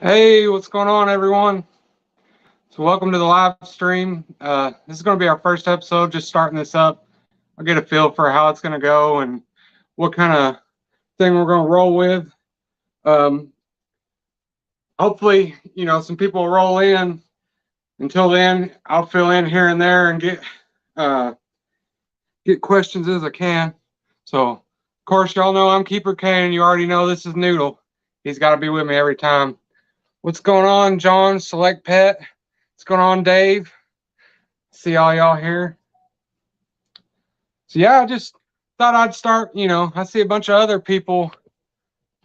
Hey, what's going on, everyone? So welcome to the live stream. This is going to be our first episode, just starting this up. I'll get a feel for how it's going to go and what kind of thing we're going to roll with. Um, Hopefully, some people will roll in. Until then, I'll fill in here and there and get questions as I can. So, of course, y'all know I'm Keeper K, and you already know this is Noodle. He's got to be with me every time. What's going on, John? Select Pet. What's going on, Dave? See all y'all here. So yeah, I just thought I'd start. I see a bunch of other people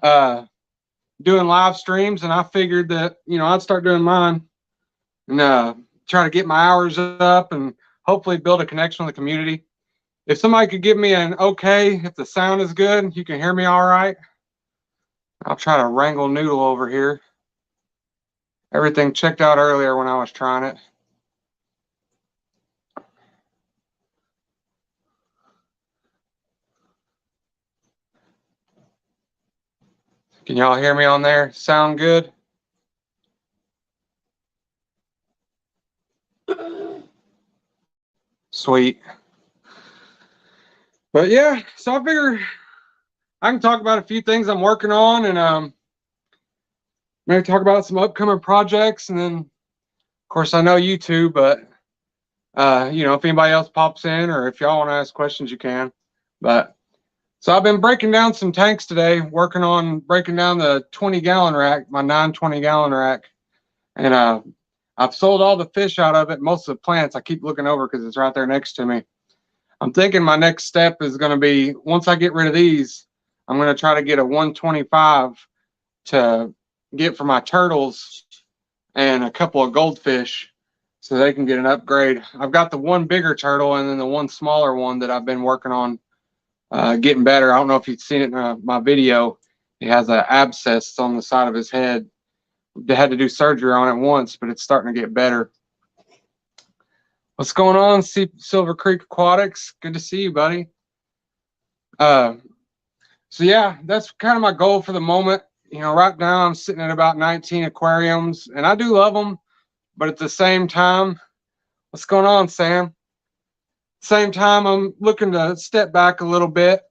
doing live streams, and I figured that I'd start doing mine and try to get my hours up and hopefully build a connection with the community. If somebody could give me an okay, if the sound is good, you can hear me all right, I'll try to wrangle Noodle over here. Everything checked out earlier when I was trying it. Can y'all hear me on there? Sound good? Sweet. But yeah, so I figure I can talk about a few things I'm working on and maybe talk about some upcoming projects. And then, of course, I know you two, but if anybody else pops in or if y'all want to ask questions, you can. But so I've been breaking down some tanks today, working on breaking down the 20-gallon rack, my 920-gallon rack. And I've sold all the fish out of it, most of the plants. I keep looking over because it's right there next to me. I'm thinking my next step is going to be, once I get rid of these, I'm going to try to get a 125 to get for my turtles and a couple of goldfish so they can get an upgrade. I've got the one bigger turtle and then the one smaller one that I've been working on getting better. I don't know if you've seen it in my video. He has an abscess on the side of his head. They had to do surgery on it once, but it's starting to get better. What's going on, Silver Creek Aquatics? Good to see you, buddy. So yeah, that's kind of my goal for the moment. Right now I'm sitting at about 19 aquariums, and I do love them, but at the same time, what's going on, Sam? Same time, I'm looking to step back a little bit.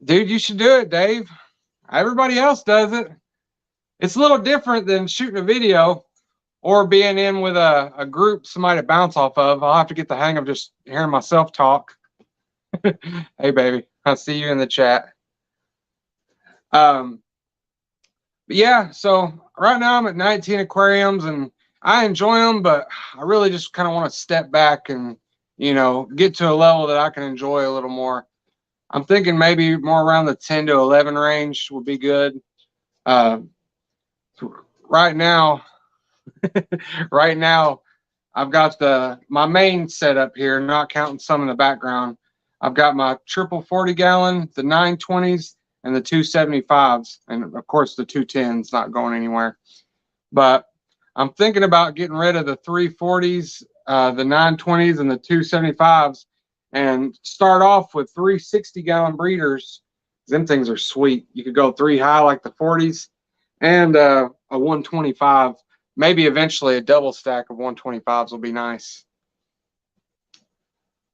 Dude, you should do it, Dave. Everybody else does it. It's a little different than shooting a video or being in with a group, somebody to bounce off of. I'll have to get the hang of just hearing myself talk. Hey, baby, I see you in the chat. But yeah, so right now I'm at 19 aquariums, and I enjoy them, but I really just kind of want to step back and, get to a level that I can enjoy a little more. I'm thinking maybe more around the 10 to 11 range would be good. Right now, I've got my main setup here, not counting some in the background. I've got my triple 40-gallon, the 920s, and the 275s, and of course the 210s not going anywhere. But I'm thinking about getting rid of the 340s, the 920s, and the 275s, and start off with 360-gallon breeders. Them things are sweet. You could go 3 high like the 40s, and a 125. Maybe eventually a double stack of 125s will be nice.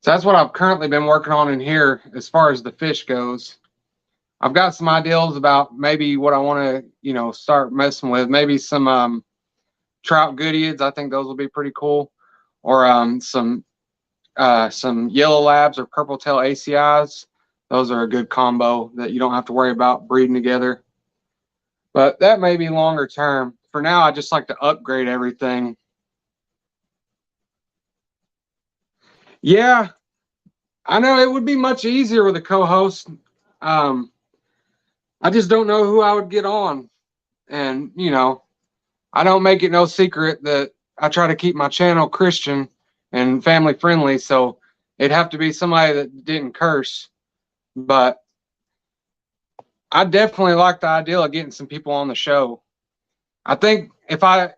So that's what I've currently been working on in here as far as the fish goes. I've got some ideas about maybe what I want to, start messing with. Maybe some trout goodeids. I think those will be pretty cool. Or some yellow labs or purple tail ACIs. Those are a good combo that you don't have to worry about breeding together. But that may be longer term. For now, I just like to upgrade everything. Yeah, I know it would be much easier with a co-host. I just don't know who I would get on. And, I don't make it no secret that I try to keep my channel Christian and family friendly. So it'd have to be somebody that didn't curse. But I definitely like the idea of getting some people on the show. I think if I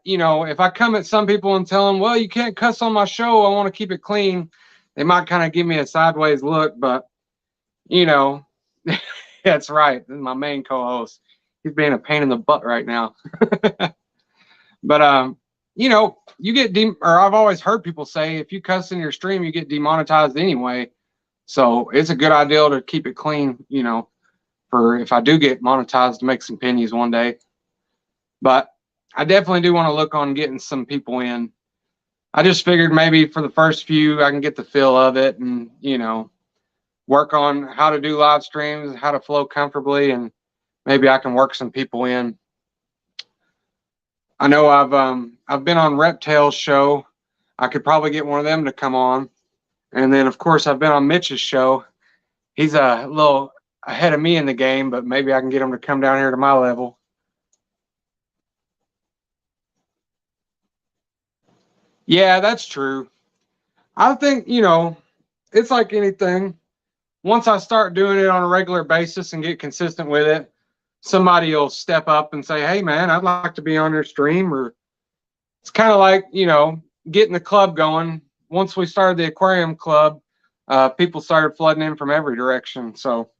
come at some people and tell them, well, you can't cuss on my show, I want to keep it clean, they might kind of give me a sideways look. But, that's right. This is my main co-host. He's being a pain in the butt right now. But you know, you get or I've always heard people say if you cuss in your stream, you get demonetized anyway. So it's a good idea to keep it clean, you know, for if I do get monetized to make some pennies one day. But I definitely do want to look on getting some people in. I just figured maybe for the first few I can get the feel of it and, you know, work on how to do live streams, how to flow comfortably, and maybe I can work some people in. I know I've been on Reptile's show. I could probably get one of them to come on. And then of course I've been on Mitch's show. He's a little ahead of me in the game, but maybe I can get him to come down here to my level. Yeah, that's true. I think, you know, it's like anything. Once I start doing it on a regular basis and get consistent with it, somebody will step up and say, hey, man, I'd like to be on your stream. Or it's kind of like, you know, getting the club going. Once we started the aquarium club, people started flooding in from every direction. So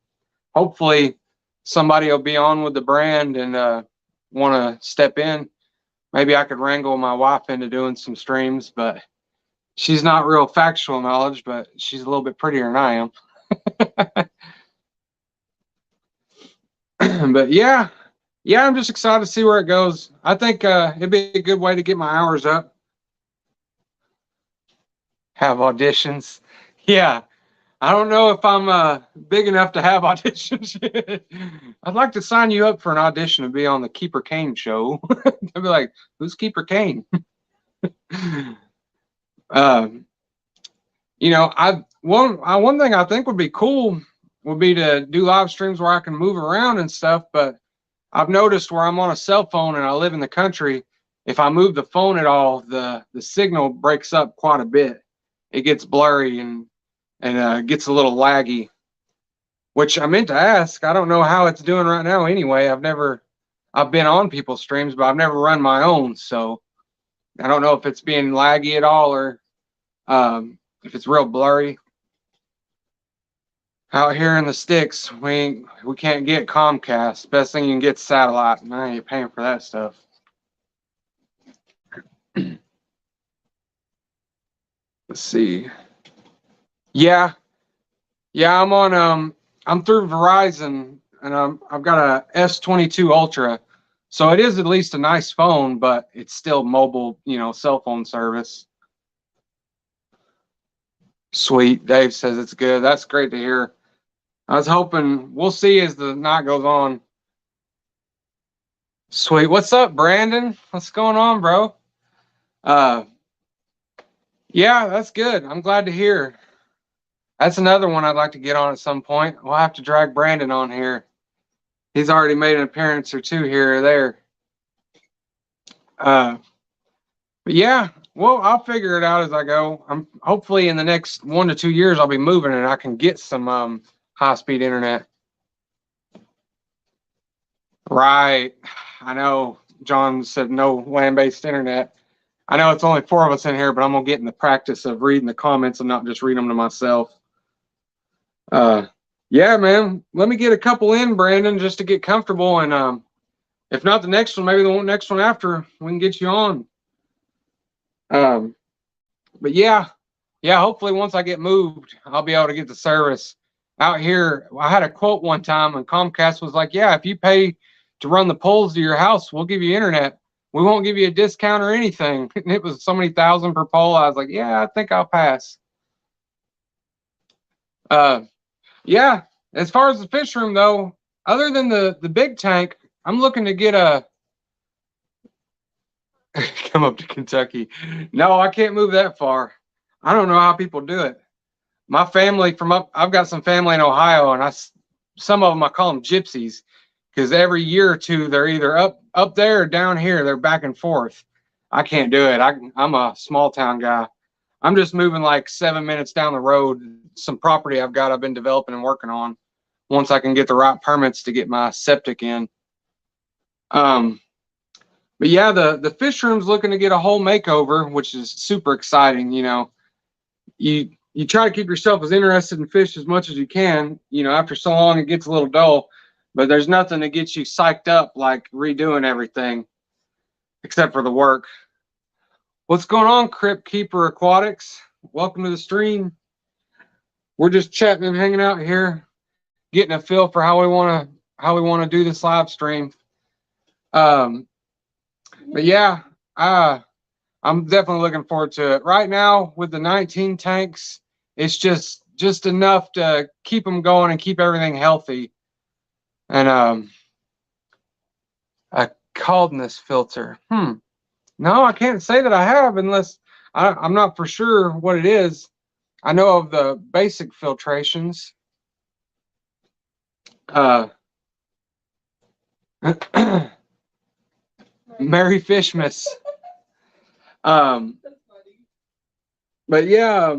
hopefully somebody will be on with the brand and want to step in. Maybe I could wrangle my wife into doing some streams, but she's not real factual knowledge, but she's a little bit prettier than I am. But yeah, I'm just excited to see where it goes. I think it'd be a good way to get my hours up. Have auditions. Yeah, I don't know if I'm big enough to have auditions yet. I'd like to sign you up for an audition to be on the Keeper Kane show. I'd be like, who's Keeper Kane? You know, one thing I think would be cool would be to do live streams where I can move around and stuff. But I've noticed where I'm on a cell phone and I live in the country, if I move the phone at all, the signal breaks up quite a bit. It gets blurry and gets a little laggy, which I meant to ask. I don't know how it's doing right now anyway. I've been on people's streams, but I've never run my own. So I don't know if it's being laggy at all or if it's real blurry. Out here in the sticks, we can't get Comcast. Best thing you can get is satellite, and I ain't paying for that stuff. Let's see. Yeah, I'm on I'm through Verizon, and I've got a S22 Ultra, so it is at least a nice phone, but it's still mobile, you know, cell phone service. Sweet. Dave says it's good. That's great to hear. I was hoping, we'll see as the night goes on. Sweet. What's up, Brandon? What's going on, bro? Yeah, that's good. I'm glad to hear. That's another one I'd like to get on at some point. We'll have to drag Brandon on here. He's already made an appearance or two here or there. But yeah, well, I'll figure it out as I go. I'm hopefully in the next 1 to 2 years I'll be moving and I can get some high-speed internet. Right. I know John said no land-based internet. I know it's only 4 of us in here, but I'm gonna get in the practice of reading the comments and not just read them to myself. Yeah, man. Let me get a couple in, Brandon, just to get comfortable, and if not the next one, maybe the next one after, we can get you on. But yeah, hopefully once I get moved, I'll be able to get the service. Out here, I had a quote one time, and Comcast was like, yeah, if you pay to run the poles to your house, we'll give you internet. We won't give you a discount or anything. And it was so many thousand per pole. I was like, yeah, I think I'll pass. Yeah, as far as the fish room, though, other than the big tank, I'm looking to get a come up to Kentucky. No, I can't move that far. I don't know how people do it. My family I've got some family in Ohio, and some of them I call them gypsies, because every year or two they're either up there or down here. They're back and forth. I can't do it. I'm a small town guy. I'm just moving like 7 minutes down the road. Some property I've been developing and working on. Once I can get the right permits to get my septic in. But yeah, the fish room's looking to get a whole makeover, which is super exciting. You know, you try to keep yourself as interested in fish as much as you can. You know, after so long, it gets a little dull. but there's nothing to get you psyched up like redoing everything, except for the work. What's going on, Crypt Keeper Aquatics? Welcome to the stream. We're just chatting and hanging out here, getting a feel for how we want to do this live stream. But yeah, I'm definitely looking forward to it. Right now, with the 19 tanks, it's just enough to keep them going and keep everything healthy. And a coldness filter. No, I can't say that I have unless I'm not for sure what it is. I know of the basic filtrations. Merry Fishmas. But yeah,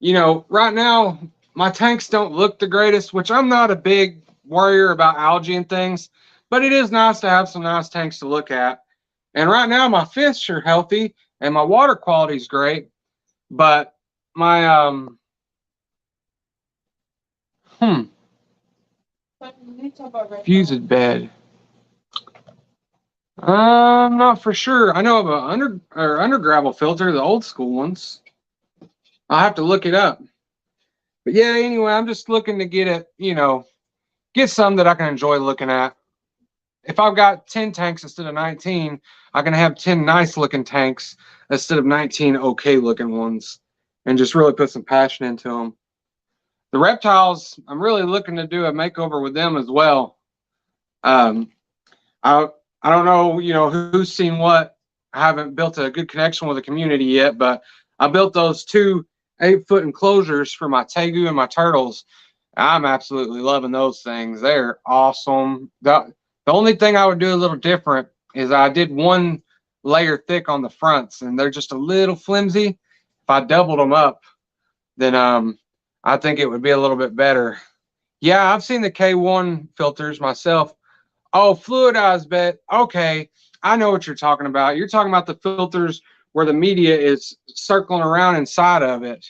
you know, right now my tanks don't look the greatest, which I'm not a big worrier about algae and things, but it is nice to have some nice tanks to look at. And right now my fish are healthy and my water quality is great, but my fused bed. I'm not for sure. I know of a under gravel filter, the old school ones. I'll have to look it up. But yeah, anyway, I'm just looking to get it, you know, get some that I can enjoy looking at. If I've got 10 tanks instead of 19, I can have 10 nice looking tanks instead of 19 okay looking ones, and just really put some passion into them. The reptiles, I'm really looking to do a makeover with them as well. I don't know, you know, who's seen what. I haven't built a good connection with the community yet, but I built those 2 8-foot enclosures for my tegu and my turtles. I'm absolutely loving those things. They're awesome. The only thing I would do a little different is I did 1 layer thick on the fronts, and they're just a little flimsy. If I doubled them up, then I think it would be a little bit better. Yeah, I've seen the K1 filters myself. Oh, fluidized bed. Okay, I know what you're talking about. You're talking about the filters where the media is circling around inside of it.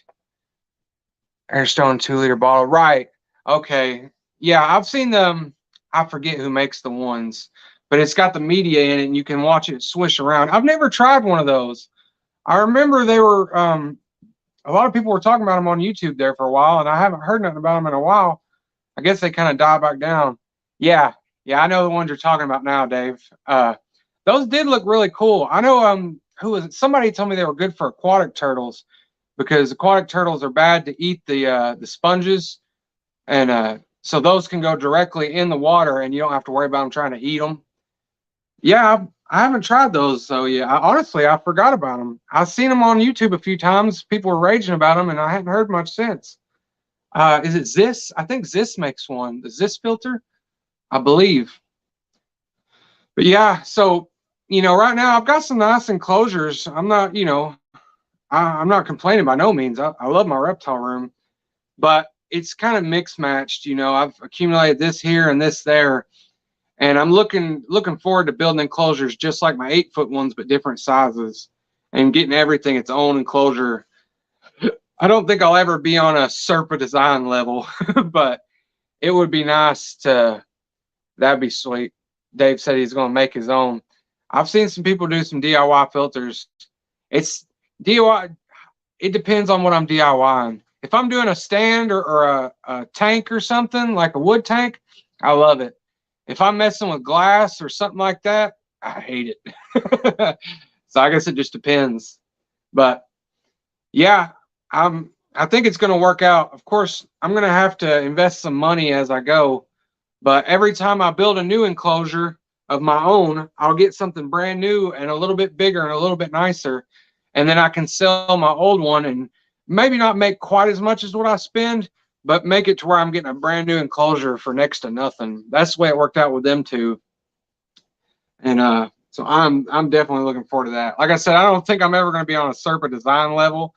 Airstone 2-liter bottle. Right. Okay. Yeah, I've seen them. I forget who makes the ones, but it's got the media in it and you can watch it swish around. I've never tried one of those. I remember they were, a lot of people were talking about them on YouTube there for a while, and I haven't heard nothing about them in a while. I guess they kind of died back down. Yeah. Yeah, I know the ones you're talking about now, Dave. Those did look really cool. I know who was it? Somebody told me they were good for aquatic turtles, because aquatic turtles are bad to eat the sponges, and so those can go directly in the water, and you don't have to worry about them trying to eat them. Yeah, I haven't tried those, so yeah. Honestly, I forgot about them. I've seen them on YouTube a few times. People were raging about them, and I hadn't heard much since. Is it Zis? I think Zis makes one. The Zis filter, I believe. But yeah, so, you know, right now I've got some nice enclosures. I'm not, you know, I'm not complaining by no means. I love my reptile room, but it's kind of mixed matched. You know, I've accumulated this here and this there, and I'm looking forward to building enclosures just like my 8-foot ones, but different sizes, and getting everything its own enclosure. I don't think I'll ever be on a Serpa design level, but it would be nice to. That'd be sweet. Dave said he's going to make his own. I've seen some people do some DIY filters. It's DIY. It depends on what I'm DIYing. If I'm doing a stand or a tank or something, like a wood tank, I love it. If I'm messing with glass or something like that, I hate it. So I guess it just depends. But yeah, I think it's going to work out. Of course, I'm going to have to invest some money as I go. But every time I build a new enclosure of my own, I'll get something brand new and a little bit bigger and a little bit nicer. And then I can sell my old one and maybe not make quite as much as what I spend, but make it to where I'm getting a brand new enclosure for next to nothing. That's the way it worked out with them two. And so I'm definitely looking forward to that. Like I said, I don't think I'm ever going to be on a Serpa design level,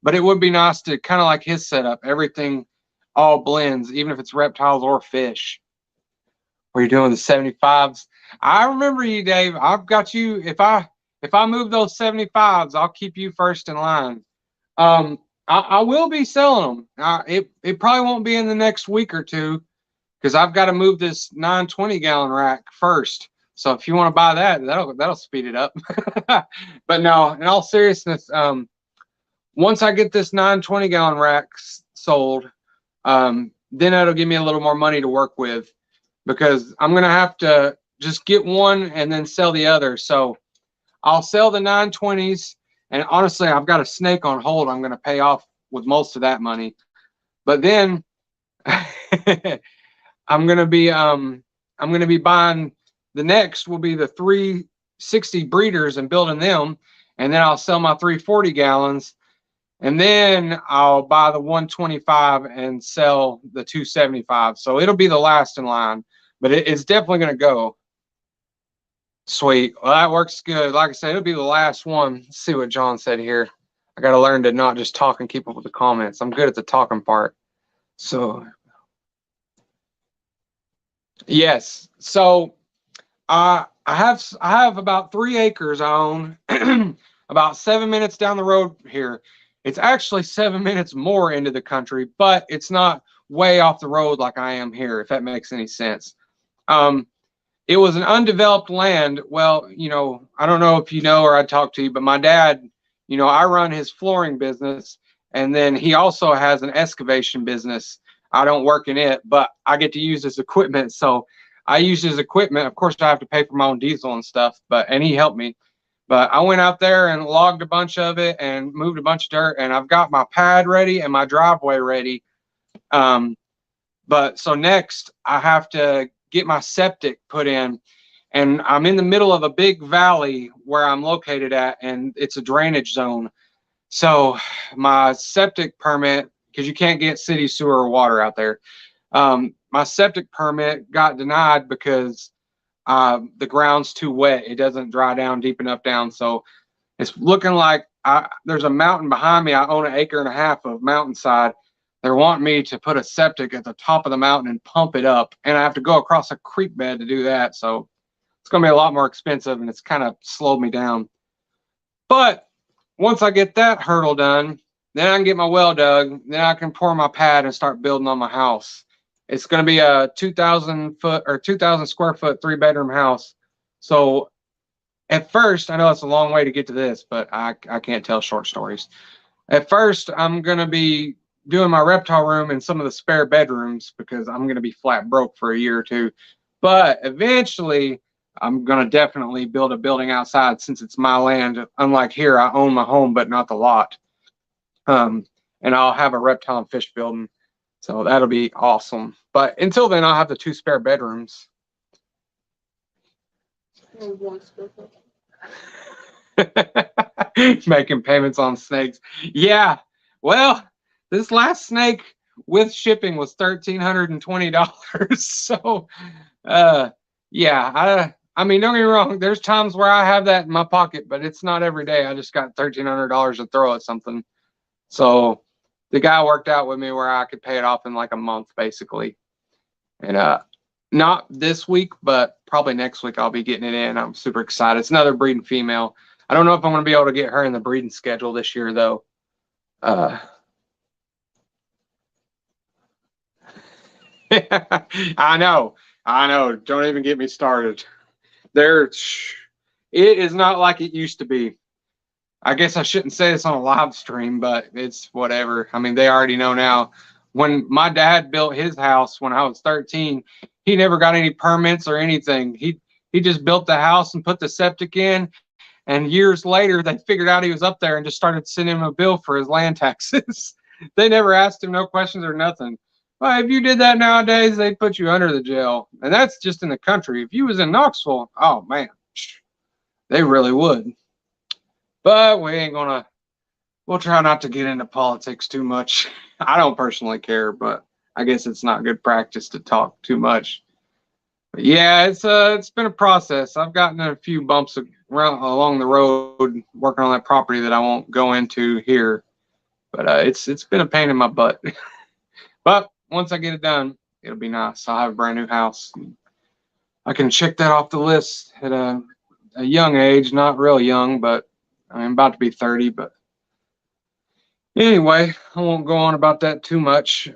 but it would be nice to kind of like his setup. Everything all blends, even if it's reptiles or fish. What are you doing with the 75s? I remember you, Dave. I've got you. If I move those 75s, I'll keep you first in line. I will be selling them. It probably won't be in the next week or two, because I've got to move this 920-gallon rack first. So if you want to buy that, that'll speed it up. But no, in all seriousness, once I get this 920-gallon rack sold, then that'll give me a little more money to work with, because I'm gonna have to just get one and then sell the other. So I'll sell the 920s, and honestly, I've got a snake on hold I'm gonna pay off with most of that money. But then I'm gonna be buying, the next will be the 360 breeders and building them, and then I'll sell my 340 gallons, and then I'll buy the 125 and sell the 275. So it'll be the last in line, but it's definitely gonna go. Sweet. Well, that works good. Like I said, it'll be the last one. Let's see what John said here. I got to learn to not just talk and keep up with the comments. I'm good at the talking part. So, yes. So, I have about 3 acres I own, about 7 minutes down the road here. It's actually 7 minutes more into the country, but it's not way off the road like I am here, if that makes any sense. It was an undeveloped land. Well, you know, I don't know if you know or I talked to you, but my dad, you know, I run his flooring business, and then he also has an excavation business. I don't work in it, but I get to use his equipment. So I use his equipment. Of course, I have to pay for my own diesel and stuff, and he helped me. But I went out there and logged a bunch of it and moved a bunch of dirt, and I've got my pad ready and my driveway ready. But so next I have to get my septic put in, and I'm in the middle of a big valley where I'm located at, and it's a drainage zone. So my septic permit, because you can't get city sewer or water out there, my septic permit got denied because the ground's too wet. It doesn't dry down deep enough down. So it's looking like there's a mountain behind me. I own 1.5 acres of mountainside. They're wanting me to put a septic at the top of the mountain and pump it up, and I have to go across a creek bed to do that. So it's going to be a lot more expensive, and it's kind of slowed me down. But once I get that hurdle done, then I can get my well dug. Then I can pour my pad and start building on my house. It's going to be a 2,000 square foot 3-bedroom house. So at first, I know it's a long way to get to this, but I can't tell short stories. At first, I'm going to be doing my reptile room in some of the spare bedrooms, because I'm going to be flat broke for a year or two. But eventually, I'm going to definitely build a building outside, since it's my land. Unlike here, I own my home, but not the lot. And I'll have a reptile and fish building. So that'll be awesome. But until then, I'll have the 2 spare bedrooms. Making payments on snakes. Yeah. Well, this last snake with shipping was $1,320. So, yeah, I mean, don't get me wrong. There's times where I have that in my pocket, but it's not every day. I just got $1,300 to throw at something. So the guy worked out with me where I could pay it off in like a month, basically. And not this week, but probably next week I'll be getting it in. I'm super excited. It's another breeding female. I don't know if I'm going to be able to get her in the breeding schedule this year, though. I know. Don't even get me started. It is not like it used to be. I guess I shouldn't say this on a live stream, but it's whatever. I mean, they already know now. When my dad built his house when I was 13, he never got any permits or anything. He just built the house and put the septic in. And years later, they figured out he was up there and just started sending him a bill for his land taxes. They never asked him no questions or nothing. Well, if you did that nowadays, they'd put you under the jail. And that's just in the country. If you was in Knoxville, oh, man, they really would. But we ain't going to, we'll try not to get into politics too much. I don't personally care, but I guess it's not good practice to talk too much. But yeah, it's been a process. I've gotten a few bumps along the road working on that property that I won't go into here. But it's been a pain in my butt. But once I get it done, it'll be nice. I'll have a brand new house. I can check that off the list at a young age, not real young, but I'm about to be 30. But anyway, I won't go on about that too much.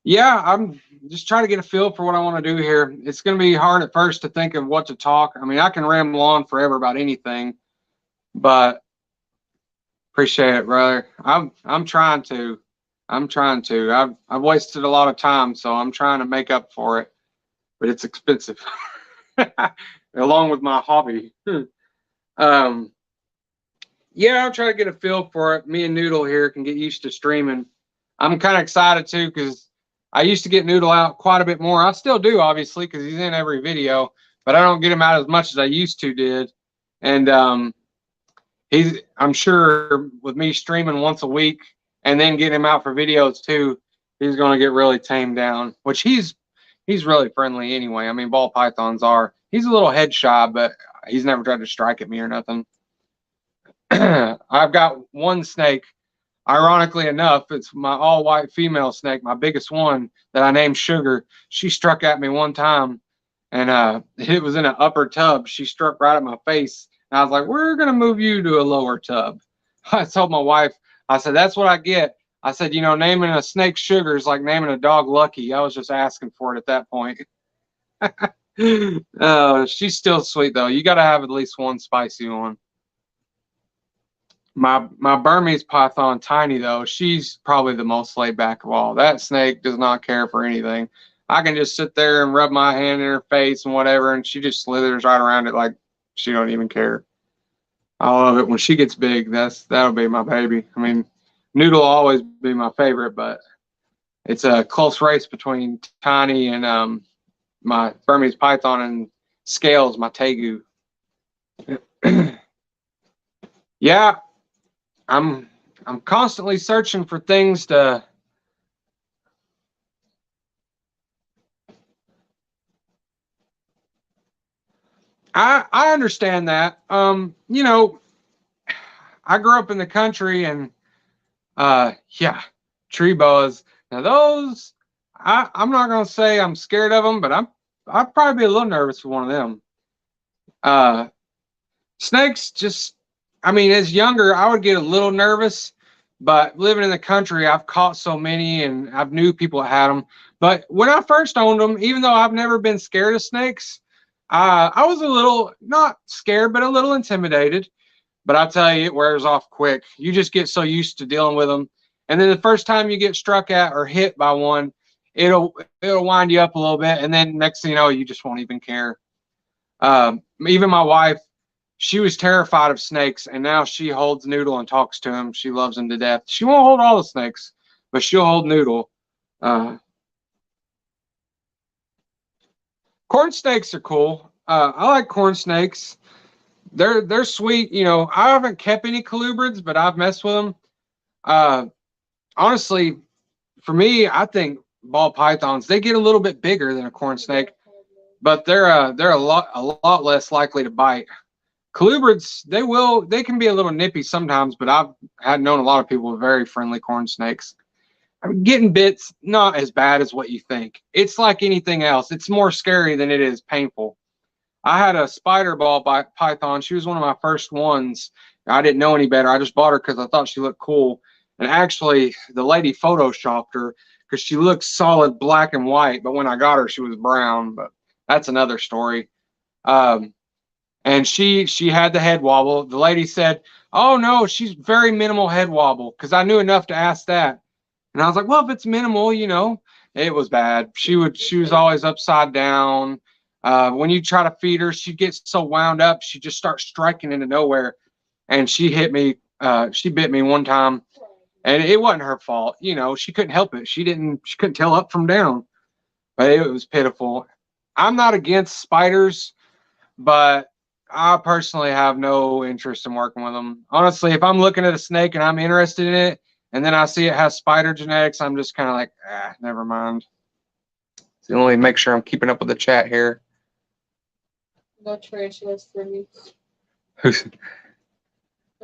Yeah, I'm just trying to get a feel for what I want to do here. It's going to be hard at first to think of what to talk. I mean, I can ramble on forever about anything, but appreciate it, brother. I'm trying to. I'm trying to. I've wasted a lot of time, so I'm trying to make up for it, but it's expensive. Along with my hobby. um, yeah, I'll try to get a feel for it. Me and Noodle here can get used to streaming. I'm kind of excited too because I used to get Noodle out quite a bit more. I still do, obviously, because he's in every video, but I don't get him out as much as I used to did. And I'm sure with me streaming once a week and then getting him out for videos too, he's going to get really tamed down. Which he's really friendly anyway. I mean, ball pythons are. He's a little head shy, but he's never tried to strike at me or nothing. I've got one snake. Ironically enough, it's my all-white female snake, my biggest one that I named Sugar. She struck at me one time, and it was in an upper tub. She struck right at my face, and I was like, "We're gonna move you to a lower tub." I told my wife, I said, "That's what I get." I said, "You know, naming a snake Sugar is like naming a dog Lucky." I was just asking for it at that point. She's still sweet though. You got to have at least one spicy one. My Burmese python, Tiny though, she's probably the most laid back of all. That snake does not care for anything. I can just sit there and rub my hand in her face and whatever, and she just slithers right around it like she don't even care. I love it when she gets big. That'll be my baby. I mean, Noodle will always be my favorite, but it's a close race between Tiny and my Burmese python and Scales, my Tegu. Yeah, I'm I'm constantly searching for things to. I understand that. You know, I grew up in the country, and yeah, tree boas. Now those, I'm not gonna say I'm scared of them, but I'd probably be a little nervous for one of them. Uh, Snakes, just, I mean, as younger, I would get a little nervous, but living in the country, I've caught so many, and I've knew people that had them. But when I first owned them, even though I've never been scared of snakes, I was a little not scared, but a little intimidated. But I tell you, it wears off quick. You just get so used to dealing with them, and then the first time you get struck at or hit by one, it'll wind you up a little bit, and then next thing you know, you just won't even care. Even my wife, she was terrified of snakes, and now she holds Noodle and talks to him. She loves him to death. She won't hold all the snakes, but she'll hold Noodle. Uh, Corn snakes are cool. I like corn snakes. They're sweet. You know, I haven't kept any colubrids, but I've messed with them. Uh, Honestly, for me, I think ball pythons, they get a little bit bigger than a corn snake, but they're a lot less likely to bite. Colubrids, they can be a little nippy sometimes, but I've had known a lot of people with very friendly corn snakes. I mean, getting bits not as bad as what you think. It's like anything else. It's more scary than it is painful. I had a spider ball python. She was one of my first ones. I didn't know any better. I just bought her because I thought she looked cool. And actually, the lady photoshopped her because she looked solid black and white. But when I got her, she was brown. But that's another story. Um, and she had the head wobble. The lady said, "Oh no, she's very minimal head wobble," because I knew enough to ask that. And I was like, "Well, if it's minimal, you know." It was bad. She was always upside down. When you try to feed her, she gets so wound up, she just starts striking into nowhere. And she hit me. She bit me one time, and it wasn't her fault. You know, she couldn't help it. She couldn't tell up from down. But it was pitiful. I'm not against spiders, but I personally have no interest in working with them. Honestly, if I'm looking at a snake and I'm interested in it, and then I see it has spider genetics, I'm just kind of like, never mind. So only make sure I'm keeping up with the chat here. No tarantulas for me. Who's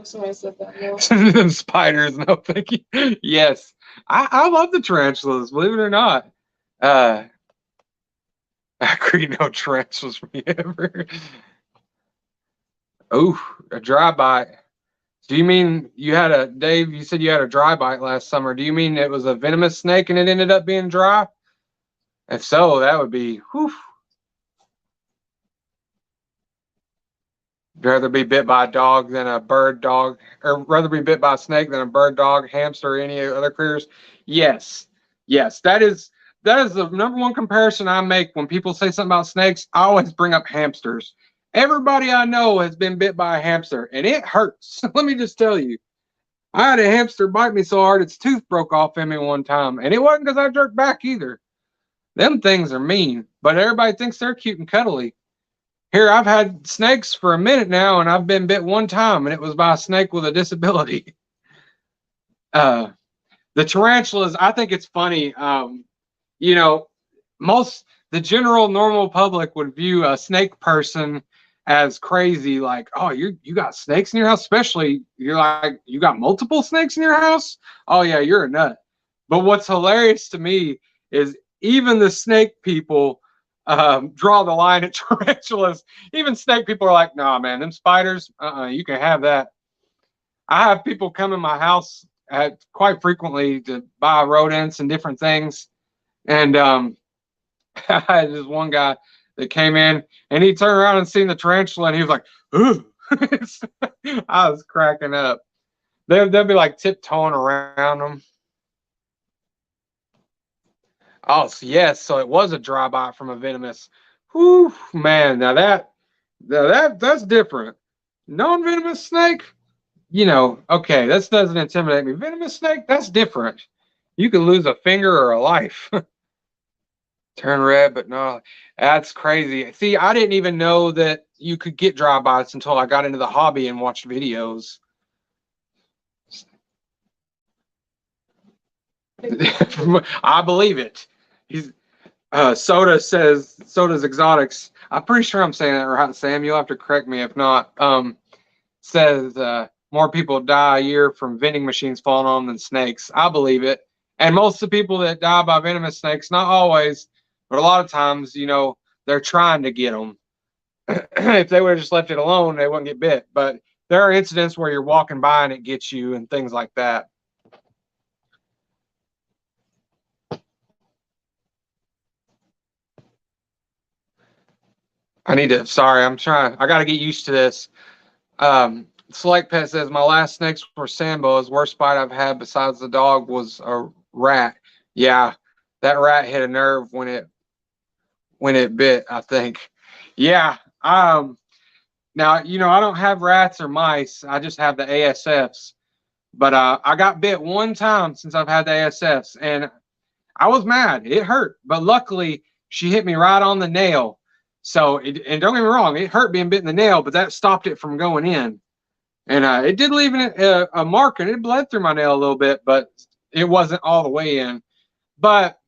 Somebody said that. them spiders? No, thank you. Yes, I love the tarantulas. Believe it or not, I agree. No tarantulas for me ever. Oh, a dry bite. Do you mean you had a, Dave, you said you had a dry bite last summer. Do you mean it was a venomous snake and it ended up being dry? If so, that would be, whew. Rather be bit by a dog than a bird dog, or rather be bit by a snake than a bird dog, hamster, or any other critters? Yes. Yes. That is the number one comparison I make when people say something about snakes. I always bring up hamsters. Everybody I know has been bit by a hamster, and it hurts. Let me just tell you. I had a hamster bite me so hard its tooth broke off in me one time, and it wasn't because I jerked back either. Them things are mean, but everybody thinks they're cute and cuddly. Here, I've had snakes for a minute now, and I've been bit one time, and it was by a snake with a disability. The tarantulas, I think it's funny. You know, most the general normal public would view a snake person as crazy, like, oh, you got snakes in your house, especially you're like, you got multiple snakes in your house. Oh yeah, you're a nut. But what's hilarious to me is even the snake people draw the line at tarantulas. Even snake people are like, nah, man, them spiders, you can have that. I have people come in my house quite frequently to buy rodents and different things. And I had this one guy that came in and he turned around and seen the tarantula and he was like, ooh. I was cracking up. They'll be like tiptoeing around them. Oh, so yes. So it was a dry bite from a venomous. Whew, man. That's different. Non-venomous snake, okay, this doesn't intimidate me. Venomous snake, that's different. You could lose a finger or a life. Turn red, but no, that's crazy. See, I didn't even know that you could get dry bites until I got into the hobby and watched videos. I believe it. He's Soda's Exotics. I'm pretty sure I'm saying that right, Sam. You'll have to correct me if not. Says more people die a year from vending machines falling on them than snakes. I believe it. And most of the people that die by venomous snakes, not always, but a lot of times, they're trying to get them. If they would have just left it alone, they wouldn't get bit. But there are incidents where you're walking by and it gets you and things like that. I got to get used to this. Select Pet says, my last snakes were Sambo's. Worst bite I've had besides the dog was a rat. Yeah, that rat hit a nerve when it bit, I think. Yeah. Now, I don't have rats or mice. I just have the ASFs. But I got bit one time since I've had the ASFs, and I was mad. It hurt. But luckily, she hit me right on the nail. So, and don't get me wrong, it hurt being bit in the nail, but that stopped it from going in. And it did leave a mark, and it bled through my nail a little bit, but it wasn't all the way in. But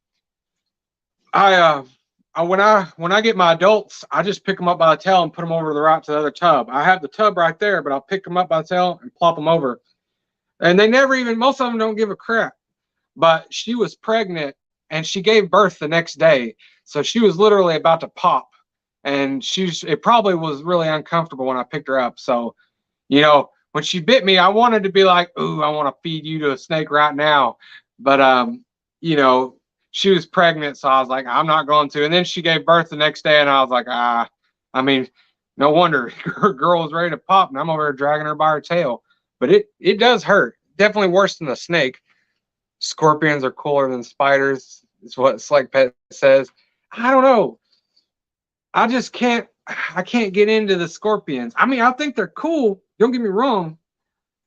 when I get my adults, I just pick them up by the tail and put them over to the other tub. I have the tub right there, but I'll pick them up by the tail and plop them over. And they never even, most of them don't give a crap. But she was pregnant, and she gave birth the next day, so she was literally about to pop. And it probably was really uncomfortable when I picked her up. So, when she bit me, I wanted to be like, ooh, I want to feed you to a snake right now. But, she was pregnant. So I was like, I'm not going to. And then she gave birth the next day. And I was like, no wonder her girl was ready to pop. And I'm over there dragging her by her tail. But it does hurt. Definitely worse than the snake. Scorpions are cooler than spiders. Is what Select Pet says. I don't know. I can't get into the scorpions. I think they're cool. Don't get me wrong.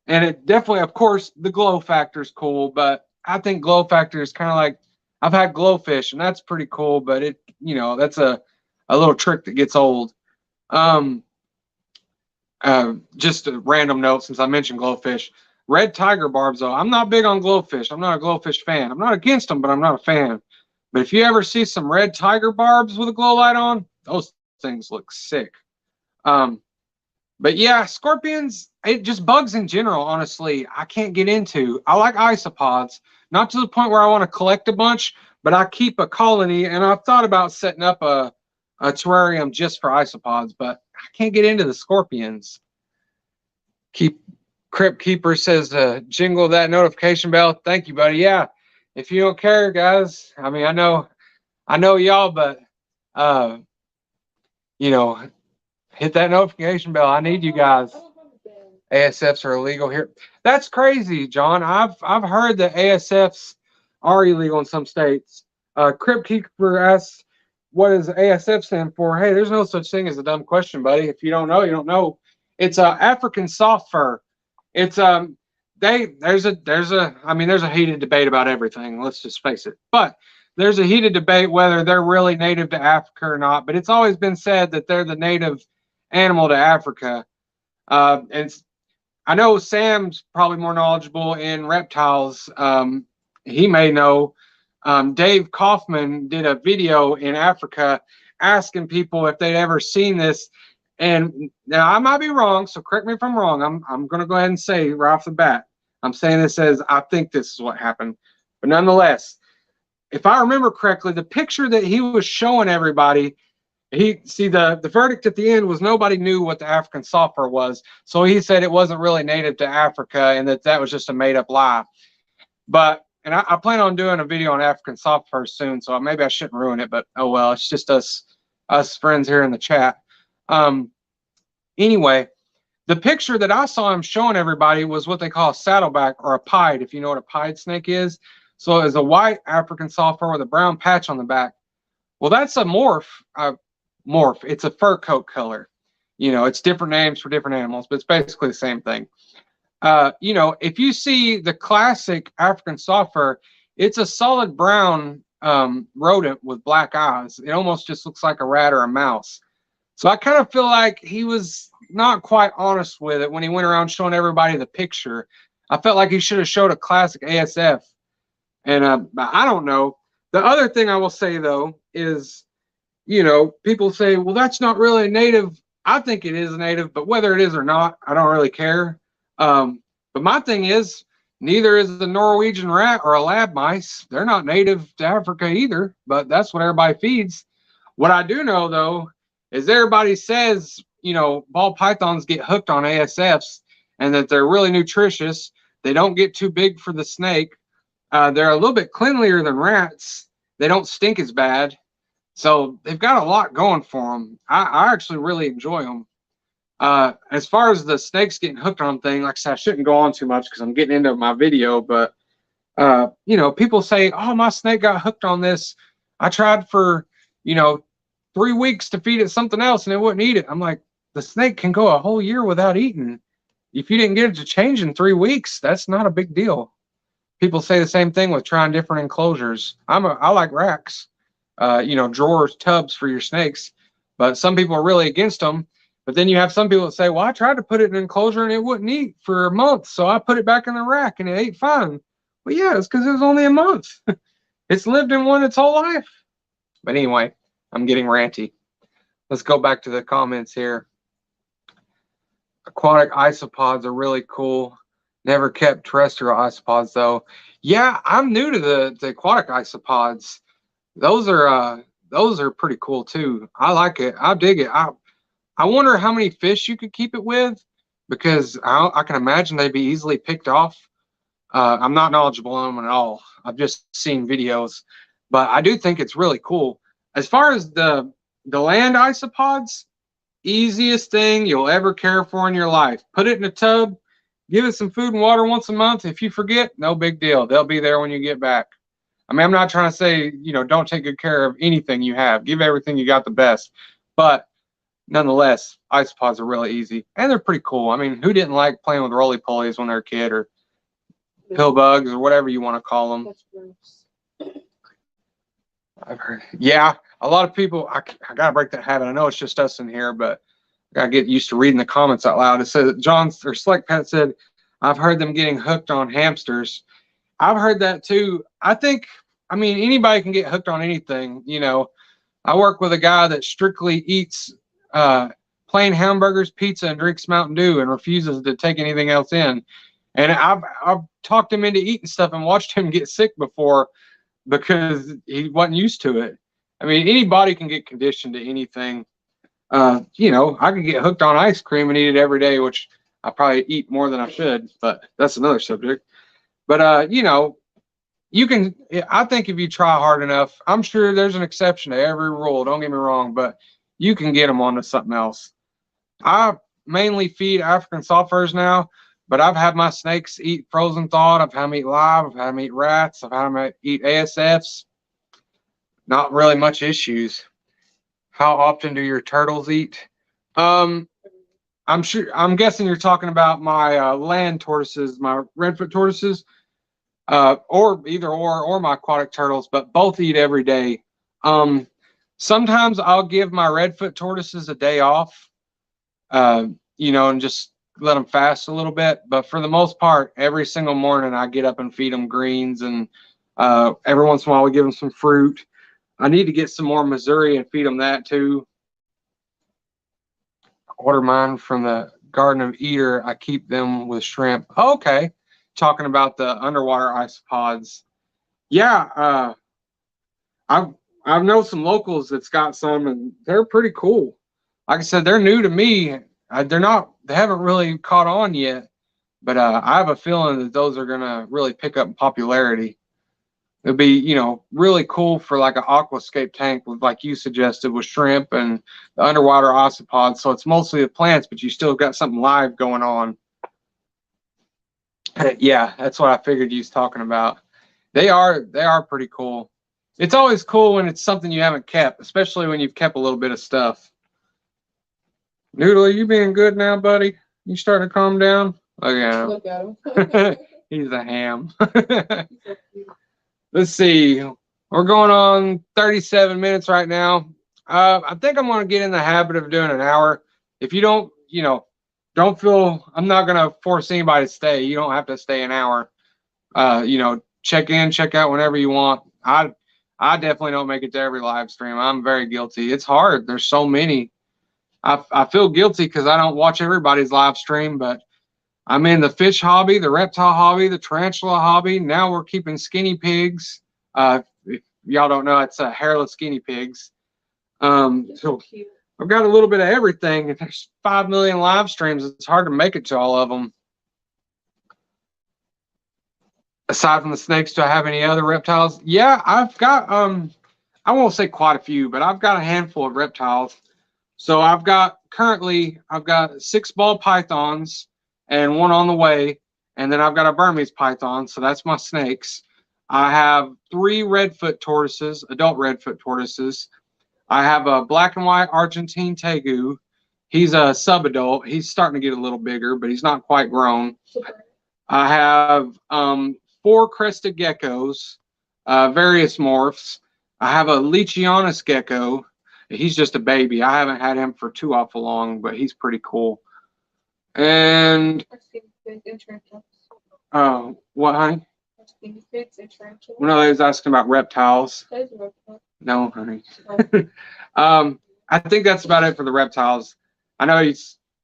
And it definitely, of course, the glow factor is cool, but I think glow factor is kind of like, I've had glowfish and that's pretty cool, but that's a little trick that gets old. Just a random note since I mentioned glowfish. Red tiger barbs, though, I'm not big on glowfish. I'm not a glowfish fan. I'm not against them, but I'm not a fan. But if you ever see some red tiger barbs with a glow light on, those things look sick. But yeah, scorpions, just bugs in general, honestly, I can't get into. I like isopods, not to the point where I want to collect a bunch, but I keep a colony, and I've thought about setting up a terrarium just for isopods, but I can't get into the scorpions. Keep Crypt Keeper says jingle that notification bell. Thank you, buddy. Yeah, if you don't care, guys. I mean, I know y'all, but you know, hit that notification bell. I need you guys. ASFs are illegal here. That's crazy, John. I've heard that ASFs are illegal in some states. Crypt Keeper asks, what does ASF stand for? Hey, there's no such thing as a dumb question, buddy. If you don't know, you don't know. It's African soft fur. It's there's a heated debate about everything. Let's just face it. But there's a heated debate whether they're really native to Africa or not. But it's always been said that they're the native animal to Africa. And I know Sam's probably more knowledgeable in reptiles. He may know. Dave Kaufman did a video in Africa asking people if they'd ever seen this. And now I might be wrong, so correct me if I'm wrong. I'm going to go ahead and say right off the bat, I'm saying this as I think this is what happened. But nonetheless, if I remember correctly, the picture that he was showing everybody, the verdict at the end was nobody knew what the African soft fur was. So he said it wasn't really native to Africa and that was just a made up lie. But and I plan on doing a video on African soft fur soon, so maybe I shouldn't ruin it, but oh well, it's just us friends here in the chat. Anyway, the picture that I saw him showing everybody was what they call a saddleback or a pied, if you know what a pied snake is. So it's a white African soft fur with a brown patch on the back. Well, that's a morph. It's a fur coat color. It's different names for different animals, but it's basically the same thing. If you see the classic African soft fur, it's a solid brown rodent with black eyes. It almost just looks like a rat or a mouse. So I kind of feel like he was not quite honest with it when he went around showing everybody the picture. I felt like he should have showed a classic ASF. And I don't know. The other thing I will say, though, is, people say, well, that's not really native. I think it is native, but whether it is or not, I don't really care. But my thing is, neither is the Norwegian rat or a lab mice. They're not native to Africa either, but that's what everybody feeds. What I do know, though, is everybody says, ball pythons get hooked on ASFs and that they're really nutritious. They don't get too big for the snake. They're a little bit cleanlier than rats. They don't stink as bad. So they've got a lot going for them. I actually really enjoy them. As far as the snakes getting hooked on thing, like I said, I shouldn't go on too much because I'm getting into my video, but people say, oh, my snake got hooked on this. I tried for 3 weeks to feed it something else and it wouldn't eat it. I'm like, the snake can go a whole year without eating. If you didn't get it to change in 3 weeks, that's not a big deal. People say the same thing with trying different enclosures. I like racks, drawers, tubs for your snakes, but some people are really against them. But then you have some people that say, well, I tried to put it in an enclosure and it wouldn't eat for a month. So I put it back in the rack and it ate fine. Well, yeah, it's because it was only a month. It's lived in one its whole life. But anyway, I'm getting ranty. Let's go back to the comments here. Aquatic isopods are really cool. Never kept terrestrial isopods though. Yeah, I'm new to the aquatic isopods. Those are pretty cool too. I like it. I dig it. I wonder how many fish you could keep it with, because I can imagine they'd be easily picked off. I'm not knowledgeable on them at all. I've just seen videos, but I do think it's really cool. As far as the land isopods, easiest thing you'll ever care for in your life. Put it in a tub, give it some food and water once a month. If you forget, no big deal. They'll be there when you get back. I mean, I'm not trying to say, don't take good care of anything you have. Give everything you got the best. But nonetheless, isopods are really easy and they're pretty cool. I mean, who didn't like playing with roly-polies when they're a kid, or pill bugs, or whatever you want to call them? That's gross. I've heard, yeah, a lot of people. I gotta break that habit. I know it's just us in here, but I gotta get used to reading the comments out loud. It says Select Pet said, I've heard them getting hooked on hamsters. I've heard that too. I mean, anybody can get hooked on anything. I work with a guy that strictly eats plain hamburgers, pizza, and drinks Mountain Dew and refuses to take anything else in. And I've talked him into eating stuff and watched him get sick before because he wasn't used to it. I mean, anybody can get conditioned to anything. I can get hooked on ice cream and eat it every day, which I probably eat more than I should, but that's another subject. But you know, you can. I think if you try hard enough, I'm sure there's an exception to every rule. Don't get me wrong, but you can get them onto something else. I mainly feed African soft furs now, but I've had my snakes eat frozen thawed. I've had them eat live. I've had them eat rats. I've had them eat ASFs. Not really much issues. How often do your turtles eat? Um, I'm guessing you're talking about my land tortoises, my redfoot tortoises, or either or my aquatic turtles, but both eat every day. Um, Sometimes I'll give my redfoot tortoises a day off, uh, you know, and just let them fast a little bit. But for the most part, every single morning I get up and feed them greens, and every once in a while we give them some fruit. I need to get some more Missouri and feed them that too. Order mine from the Garden of Eater. I keep them with shrimp. Oh, okay. Talking about the underwater isopods. Yeah, I've I've known some locals that's got some, and they're pretty cool. Like I said, they're new to me. They haven't really caught on yet, but I have a feeling that those are gonna really pick up in popularity. It'd be, you know, really cool for like an aquascape tank with, like you suggested, with shrimp and the underwater isopods. So it's mostly the plants, but you still got something live going on. Yeah, that's what I figured you was talking about. They are pretty cool. It's always cool when it's something you haven't kept, especially when you've kept a little bit of stuff. Noodle, are you being good now, buddy? You starting to calm down? Look Okay. at him. He's a ham. Let's see. We're going on 37 minutes right now. I think I'm going to get in the habit of doing an hour. If you don't, you know, don't feel, I'm not going to force anybody to stay. You don't have to stay an hour. You know, check in, check out whenever you want. I definitely don't make it to every live stream. I'm very guilty. It's hard. There's so many. I feel guilty because I don't watch everybody's live stream, but I'm in the fish hobby, the reptile hobby, the tarantula hobby. Now we're keeping skinny pigs. If y'all don't know, it's hairless guinea pigs. So I've got a little bit of everything. If there's 5 million live streams, it's hard to make it to all of them. Aside from the snakes, do I have any other reptiles? Yeah, I've got I won't say quite a few, but I've got a handful of reptiles. So I've got 6 ball pythons and one on the way, and then I've got a Burmese python, so that's my snakes. I have 3 redfoot tortoises, adult redfoot tortoises. I have a black and white Argentine tegu. He's a subadult. He's starting to get a little bigger, but he's not quite grown. I have 4 crested geckos, various morphs. I have a Leachianus gecko. He's just a baby. I haven't had him for too awful long, but he's pretty cool. And what, honey? No, I was asking about reptiles. No, honey. I think that's about it for the reptiles. I know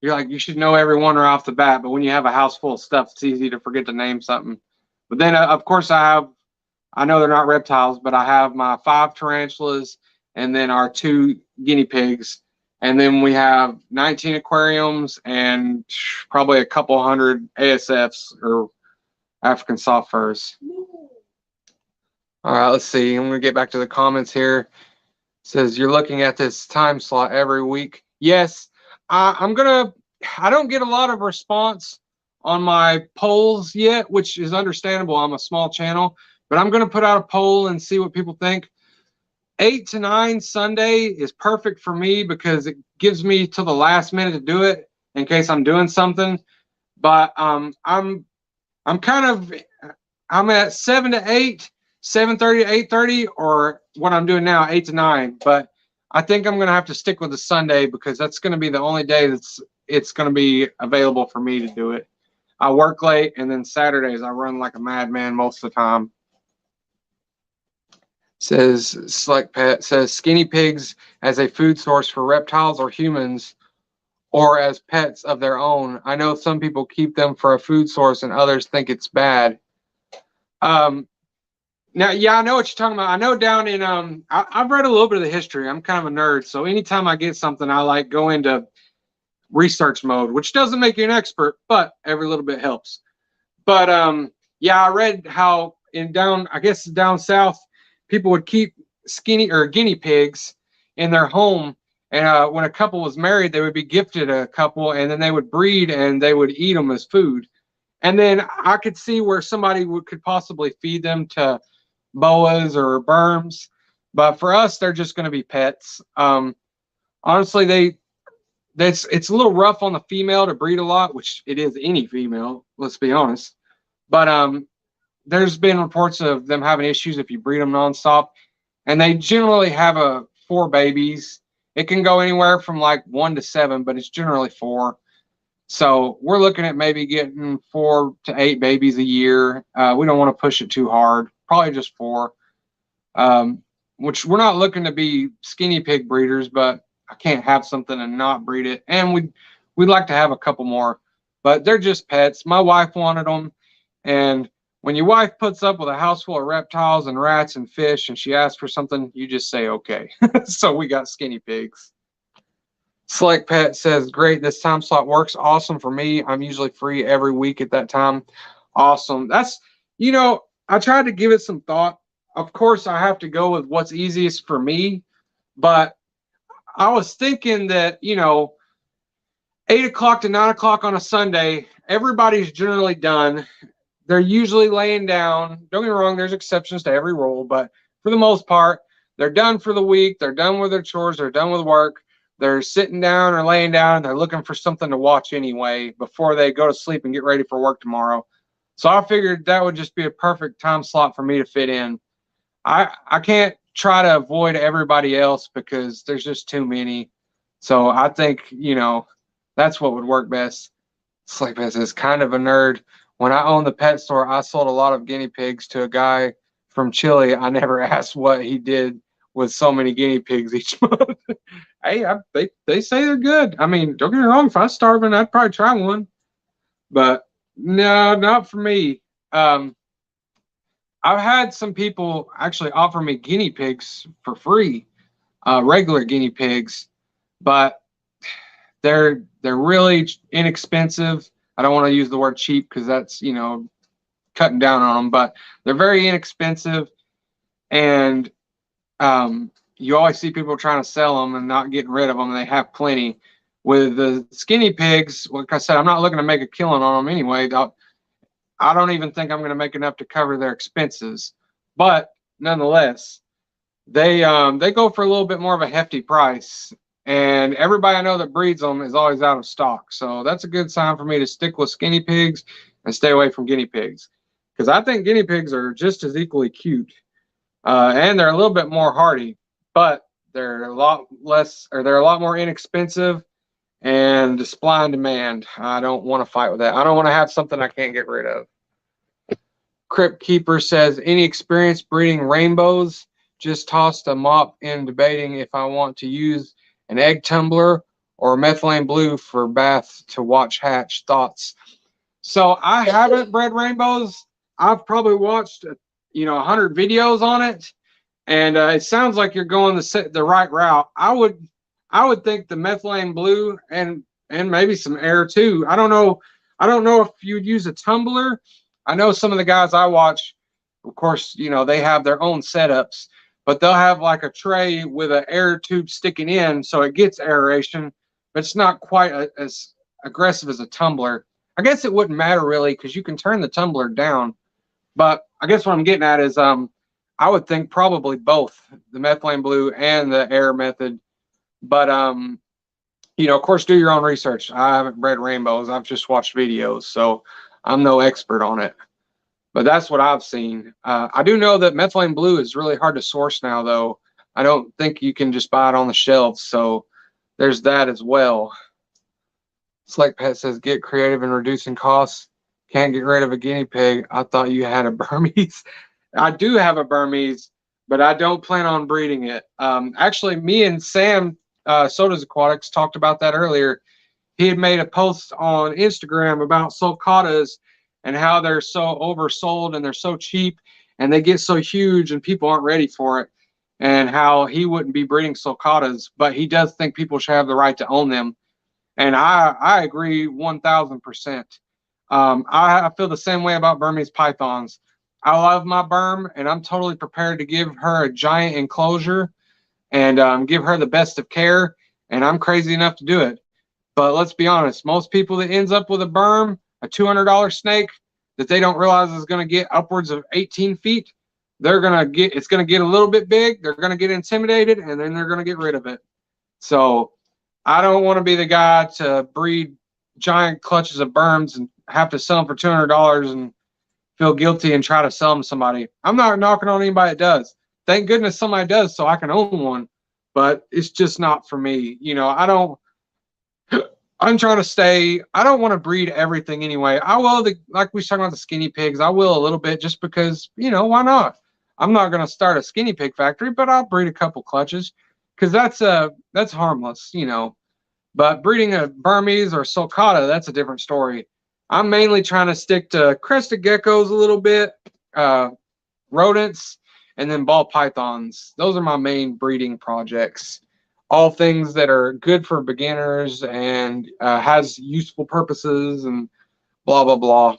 you're like, you should know every one right off the bat, but when you have a house full of stuff, it's easy to forget to name something. But then, of course, I know they're not reptiles, but I have my 5 tarantulas and then our 2 guinea pigs. And then we have 19 aquariums and probably a couple hundred ASFs, or African soft furs. All right, let's see. I'm going to get back to the comments here. It says, you're looking at this time slot every week. Yes, I don't get a lot of response on my polls yet, which is understandable. I'm a small channel, but I'm going to put out a poll and see what people think. 8 to 9 Sunday is perfect for me because it gives me till the last minute to do it in case I'm doing something. But I'm at 7 to 8, 7:30 to 8:30, or what I'm doing now, 8 to 9. But I think I'm gonna have to stick with the Sunday because that's gonna be the only day it's gonna be available for me to do it. I work late, and then Saturdays I run like a madman most of the time. Says Select Pet, says skinny pigs as a food source for reptiles or humans, or as pets of their own. I know some people keep them for a food source and others think it's bad. Now, yeah, I know what you're talking about. I know down in I've read a little bit of the history. I'm kind of a nerd, so anytime I get something, I like go into research mode, which doesn't make you an expert, but every little bit helps. But yeah, I read how I guess down south, people would keep guinea pigs in their home, and when a couple was married, they would be gifted a couple, and then they would breed and they would eat them as food. And then I could see where somebody could possibly feed them to boas or berms, but for us, they're just going to be pets. Honestly, it's a little rough on the female to breed a lot, which it is any female, let's be honest. But there's been reports of them having issues if you breed them nonstop, and they generally have 4 babies. It can go anywhere from like 1 to 7, but it's generally 4. So we're looking at maybe getting 4 to 8 babies a year. We don't want to push it too hard. Probably just 4. Which we're not looking to be skinny pig breeders, but I can't have something and not breed it. And we'd like to have a couple more, but they're just pets. My wife wanted them, and when your wife puts up with a house full of reptiles and rats and fish, and she asks for something, you just say okay. So we got skinny pigs. Select Pet says, great, this time slot works awesome for me. I'm usually free every week at that time. Awesome. That's, I tried to give it some thought. Of course, I have to go with what's easiest for me, but I was thinking that, 8 o'clock to 9 o'clock on a Sunday, everybody's generally done. They're usually laying down. Don't get me wrong, there's exceptions to every rule, but for the most part, they're done for the week. They're done with their chores. They're done with work. They're sitting down or laying down, and they're looking for something to watch anyway before they go to sleep and get ready for work tomorrow. So I figured that would just be a perfect time slot for me to fit in. I can't try to avoid everybody else because there's just too many. So I think, that's what would work best. Slick Pet says, kind of a nerd. When I owned the pet store, I sold a lot of guinea pigs to a guy from Chile. I never asked what he did with so many guinea pigs each month. Hey, they say they're good. I mean, don't get me wrong. If I was starving, I'd probably try one. But no, not for me. I've had some people actually offer me guinea pigs for free, regular guinea pigs, but they're really inexpensive. I don't want to use the word cheap because that's, cutting down on them, but they're very inexpensive. And you always see people trying to sell them and not getting rid of them. They have plenty. With the skinny pigs, like I said, I'm not looking to make a killing on them anyway. I don't even think I'm going to make enough to cover their expenses. But nonetheless, they go for a little bit more of a hefty price. And everybody I know that breeds them is always out of stock. So that's a good sign for me to stick with skinny pigs and stay away from guinea pigs. Because I think guinea pigs are just as equally cute. And they're a little bit more hardy. But they're a lot more inexpensive and supply and demand. I don't want to fight with that. I don't want to have something I can't get rid of. Crypt Keeper says, any experience breeding rainbows? Just tossed a mop in debating if I want to use an egg tumbler or methylene blue for bath to watch hatch. Thoughts? So I haven't bred rainbows. I've probably watched 100 videos on it, and it sounds like you're going the right route. I would think the methylene blue and maybe some air too. I don't know if you'd use a tumbler. I know some of the guys I watch, of course, they have their own setups, but they'll have like a tray with an air tube sticking in, so it gets aeration, but it's not quite as aggressive as a tumbler. I guess it wouldn't matter really because you can turn the tumbler down. But I guess what I'm getting at is I would think probably both the methylene blue and the air method. But of course, do your own research. I haven't bred rainbows. I've just watched videos, so I'm no expert on it. But that's what I've seen. I do know that methylene blue is really hard to source now, though. I don't think you can just buy it on the shelves. So there's that as well. Select Pet says, get creative in reducing costs. Can't get rid of a guinea pig. I thought you had a Burmese. I do have a Burmese, but I don't plan on breeding it. Actually, me and Sam, Soda's Aquatics, talked about that earlier. He had made a post on Instagram about sulcatas and how they're so oversold and they're so cheap and they get so huge and people aren't ready for it, and how he wouldn't be breeding sulcatas, but he does think people should have the right to own them. And I agree 1000%. I feel the same way about Burmese pythons. I love my berm, and I'm totally prepared to give her a giant enclosure and give her the best of care. And I'm crazy enough to do it. But let's be honest, most people that ends up with a berm, a $200 snake that they don't realize is going to get upwards of 18 feet, it's going to get a little bit big. They're going to get intimidated, and then they're going to get rid of it. So I don't want to be the guy to breed giant clutches of berms and have to sell them for $200 and feel guilty and try to sell them to somebody. I'm not knocking on anybody that does. Thank goodness somebody does so I can own one, but it's just not for me. You know, I'm trying to stay. I don't want to breed everything anyway. I will, like we was talking about the skinny pigs, I will a little bit just because, you know, why not? I'm not going to start a skinny pig factory, but I'll breed a couple clutches because that's harmless, you know. But breeding a Burmese or sulcata, that's a different story. I'm mainly trying to stick to crested geckos a little bit, rodents, and then ball pythons. Those are my main breeding projects. All things that are good for beginners and has useful purposes and blah, blah, blah.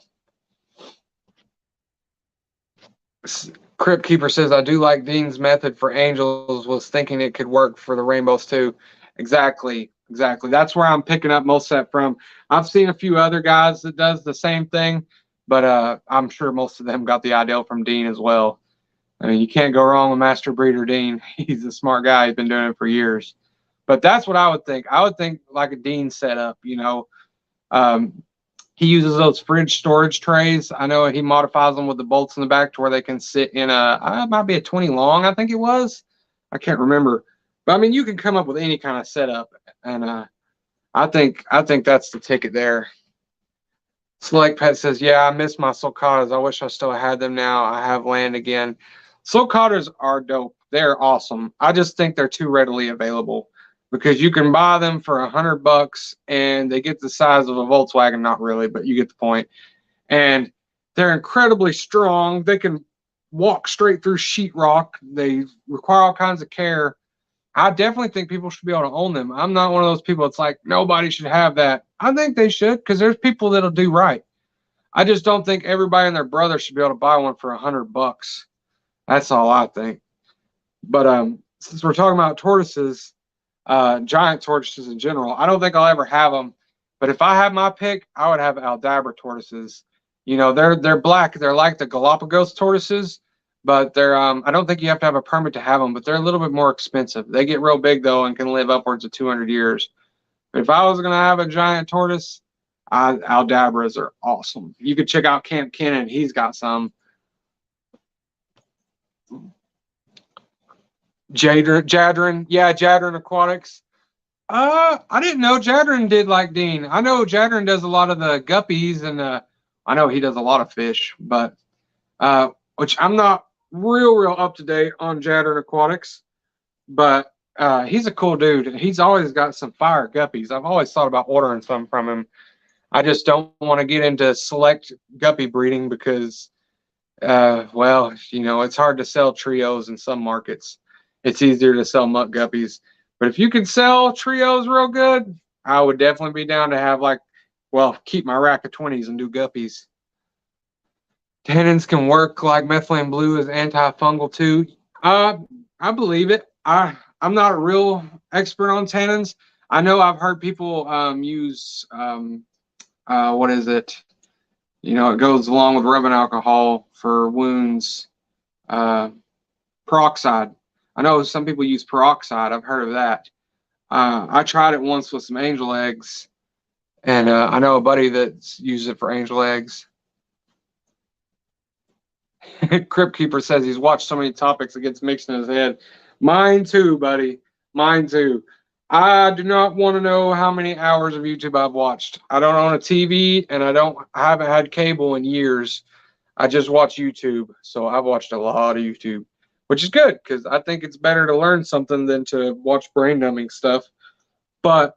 Crypt Keeper says, I do like Dean's method for angels, was thinking it could work for the rainbows too. Exactly. That's where I'm picking up most of that from. I've seen a few other guys that does the same thing, but I'm sure most of them got the idea from Dean as well. I mean, you can't go wrong with Master Breeder Dean. He's a smart guy. He's been doing it for years. But that's what I would think. I would think like a Dean setup, you know. He uses those fridge storage trays. I know he modifies them with the bolts in the back to where they can sit in it might be a 20 long, I think it was. I can't remember. But I mean, you can come up with any kind of setup, and I think that's the ticket there. Select Pet says, yeah, I miss my sulcatas. I wish I still had them now. I have land again. Sulcatas are dope. They're awesome. I just think they're too readily available because you can buy them for $100 and they get the size of a Volkswagen. Not really, but you get the point. And they're incredibly strong. They can walk straight through sheetrock. They require all kinds of care. I definitely think people should be able to own them. I'm not one of those people that's like, nobody should have that. I think they should because there's people that'll do right. I just don't think everybody and their brother should be able to buy one for $100. That's all I think. But since we're talking about tortoises, giant tortoises in general, I don't think I'll ever have them. But if I had my pick, I would have Aldabra tortoises. You know, they're black. They're like the Galapagos tortoises, but they're I don't think you have to have a permit to have them, but they're a little bit more expensive. They get real big though and can live upwards of 200 years. But if I was gonna have a giant tortoise, Aldabras are awesome. You could check out Camp Kennan. He's got some. Jadrin, yeah, Jadrin Aquatics. I didn't know Jadrin did like Dean. I know Jadrin does a lot of the guppies, and I know he does a lot of fish, but which I'm not real up to date on Jadrin Aquatics, but he's a cool dude. He's always got some fire guppies. I've always thought about ordering some from him. I just don't want to get into select guppy breeding because, well, you know, it's hard to sell trios in some markets. It's easier to sell muck guppies. But if you can sell trios real good, I would definitely be down to have keep my rack of 20s and do guppies. Tannins can work like methylene blue as antifungal too. I believe it. I'm not a real expert on tannins. I know I've heard people use what is it? You know, it goes along with rubbing alcohol for wounds. Peroxide. I know some people use peroxide. I've heard of that. I tried it once with some angel eggs, and I know a buddy that's used it for angel eggs. Crypt Keeper says he's watched so many topics it gets mixed in his head. Mine too, buddy. Mine too. I do not want to know how many hours of YouTube I've watched. I don't own a TV, and I haven't had cable in years. I just watch YouTube, so I've watched a lot of YouTube, which is good because I think it's better to learn something than to watch brain numbing stuff. But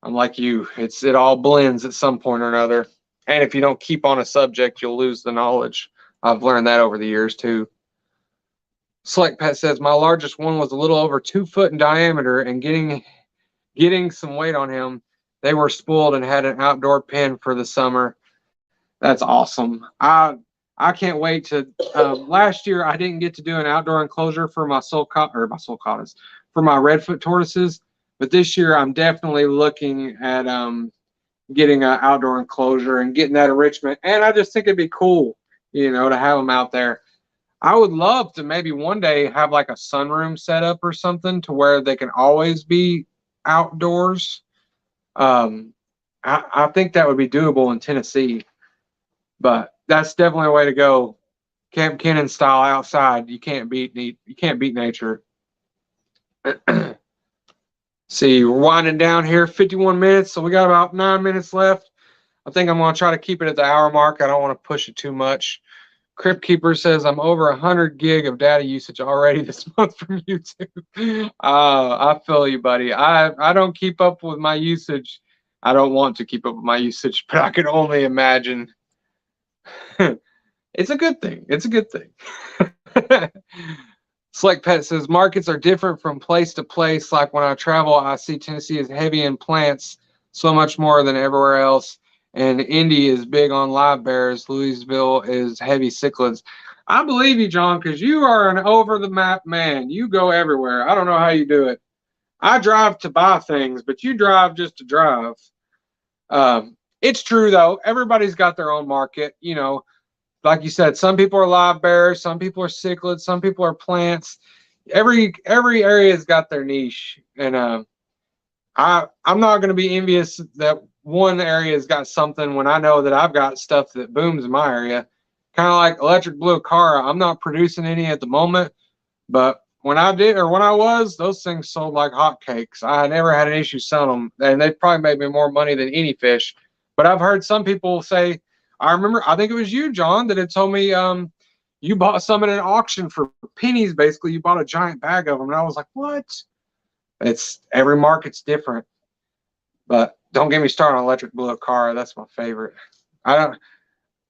I'm like you, it all blends at some point or another. And if you don't keep on a subject, you'll lose the knowledge. I've learned that over the years too. Select Pet says my largest one was a little over 2 foot in diameter, and getting some weight on him they were spoiled and had an outdoor pen for the summer. That's awesome. I can't wait to. Last year I didn't get to do an outdoor enclosure for my sulcatas for my redfoot tortoises, but this year I'm definitely looking at getting an outdoor enclosure and getting that enrichment. And I just think it'd be cool, you know, to have them out there. I would love to maybe one day have like a sunroom set up or something to where they can always be outdoors. Um, I think that would be doable in Tennessee, but that's definitely a way to go. Camp Cannon style outside. You can't beat nature. See, we're winding down here, 51 minutes, so we got about 9 minutes left. I think I'm going to try to keep it at the hour mark. I don't want to push it too much. Crypt Keeper says I'm over 100 gig of data usage already this month from YouTube. I feel you, buddy. I don't keep up with my usage. I don't want to keep up with my usage, but I can only imagine. It's a good thing. It's a good thing. Select Pet says markets are different from place to place. Like when I travel, I see Tennessee is heavy in plants so much more than everywhere else. And Indy is big on live bears. Louisville is heavy cichlids. I believe you, John, because you are an over the map man. You go everywhere. I don't know how you do it. I drive to buy things, but you drive just to drive. It's true though. Everybody's got their own market. You know, like you said, some people are live bears, some people are cichlids, some people are plants. Every area's got their niche, and I'm not going to be envious that one area's got something when I know that I've got stuff that booms in my area. Kind of like electric blue Cara. I'm not producing any at the moment, but when I did, or when I was, those things sold like hotcakes. I never had an issue selling them, and they probably made me more money than any fish. But I've heard some people say, I remember, I think it was you, John, that had told me you bought some at an auction for pennies. Basically, you bought a giant bag of them, and I was like, what? It's every market's different. But don't get me started on electric blue Cara. That's my favorite. I don't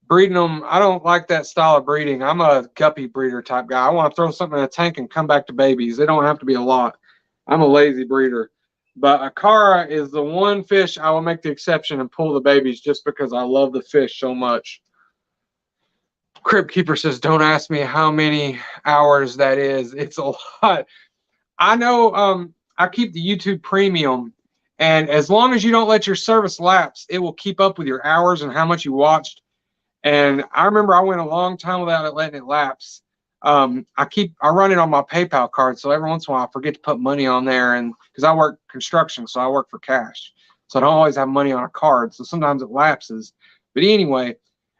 breeding them. I don't like that style of breeding. I'm a guppy breeder type guy. I want to throw something in a tank and come back to babies. They don't have to be a lot. I'm a lazy breeder. But a Cara is the one fish I will make the exception and pull the babies just because I love the fish so much. Crypt Keeper says, don't ask me how many hours that is. It's a lot. I know I keep the YouTube Premium, and as long as you don't let your service lapse, it will keep up with your hours and how much you watched. And I remember I went a long time without it letting it lapse. I run it on my PayPal card, so every once in a while I forget to put money on there, and because I work construction, so I work for cash, so I don't always have money on a card, so sometimes it lapses. But anyway,